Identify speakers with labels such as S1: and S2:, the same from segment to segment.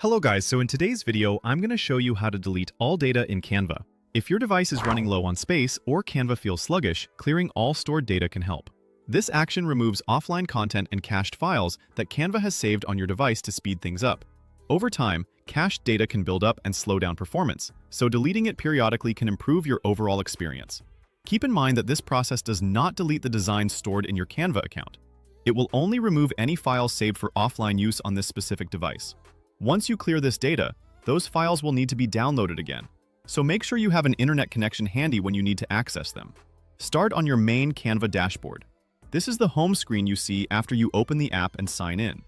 S1: Hello guys, so in today's video, I'm going to show you how to delete all data in Canva. If your device is running low on space or Canva feels sluggish, clearing all stored data can help. This action removes offline content and cached files that Canva has saved on your device to speed things up. Over time, cached data can build up and slow down performance, so deleting it periodically can improve your overall experience. Keep in mind that this process does not delete the designs stored in your Canva account. It will only remove any files saved for offline use on this specific device. Once you clear this data, those files will need to be downloaded again, so make sure you have an internet connection handy when you need to access them. Start on your main Canva dashboard. This is the home screen you see after you open the app and sign in.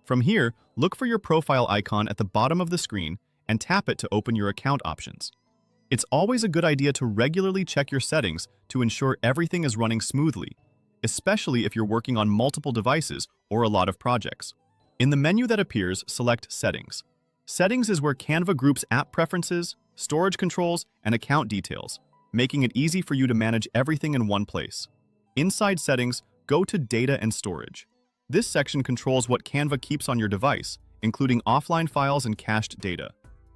S1: From here, look for your profile icon at the bottom of the screen and tap it to open your account options. It's always a good idea to regularly check your settings to ensure everything is running smoothly, especially if you're working on multiple devices or a lot of projects. In the menu that appears, select Settings. Settings is where Canva groups app preferences, storage controls, and account details, making it easy for you to manage everything in one place. Inside Settings, go to Data and Storage. This section controls what Canva keeps on your device, including offline files and cached data.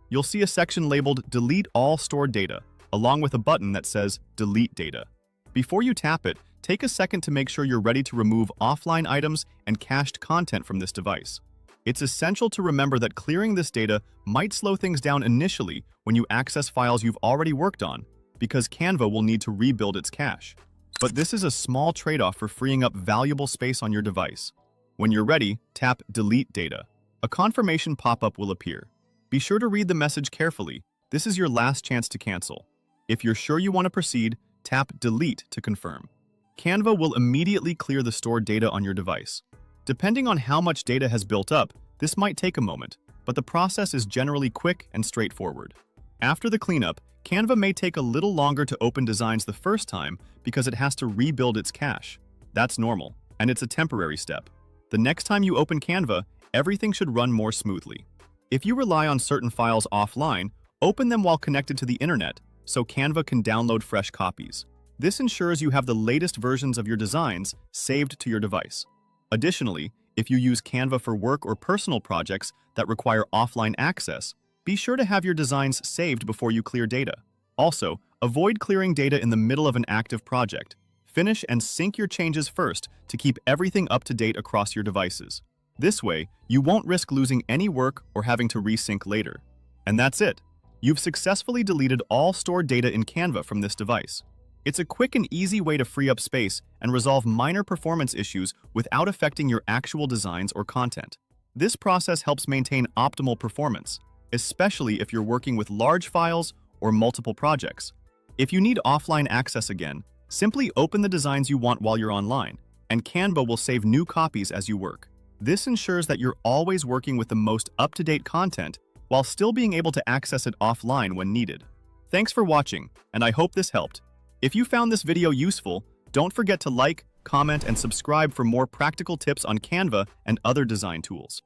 S1: You'll see a section labeled Delete All Stored Data, along with a button that says Delete Data. Before you tap it, take a second to make sure you're ready to remove offline items and cached content from this device. It's essential to remember that clearing this data might slow things down initially when you access files you've already worked on, because Canva will need to rebuild its cache. But this is a small trade-off for freeing up valuable space on your device. When you're ready, tap Delete Data. A confirmation pop-up will appear. Be sure to read the message carefully. This is your last chance to cancel. If you're sure you want to proceed, tap Delete to confirm. Canva will immediately clear the stored data on your device. Depending on how much data has built up, this might take a moment, but the process is generally quick and straightforward. After the cleanup, Canva may take a little longer to open designs the first time because it has to rebuild its cache. That's normal, and it's a temporary step. The next time you open Canva, everything should run more smoothly. If you rely on certain files offline, open them while connected to the internet so Canva can download fresh copies. This ensures you have the latest versions of your designs saved to your device. Additionally, if you use Canva for work or personal projects that require offline access, be sure to have your designs saved before you clear data. Also, avoid clearing data in the middle of an active project. Finish and sync your changes first to keep everything up to date across your devices. This way, you won't risk losing any work or having to resync later. And that's it. You've successfully deleted all stored data in Canva from this device. It's a quick and easy way to free up space and resolve minor performance issues without affecting your actual designs or content. This process helps maintain optimal performance, especially if you're working with large files or multiple projects. If you need offline access again, simply open the designs you want while you're online, and Canva will save new copies as you work. This ensures that you're always working with the most up-to-date content while still being able to access it offline when needed. Thanks for watching, and I hope this helped. If you found this video useful, don't forget to like, comment, and subscribe for more practical tips on Canva and other design tools.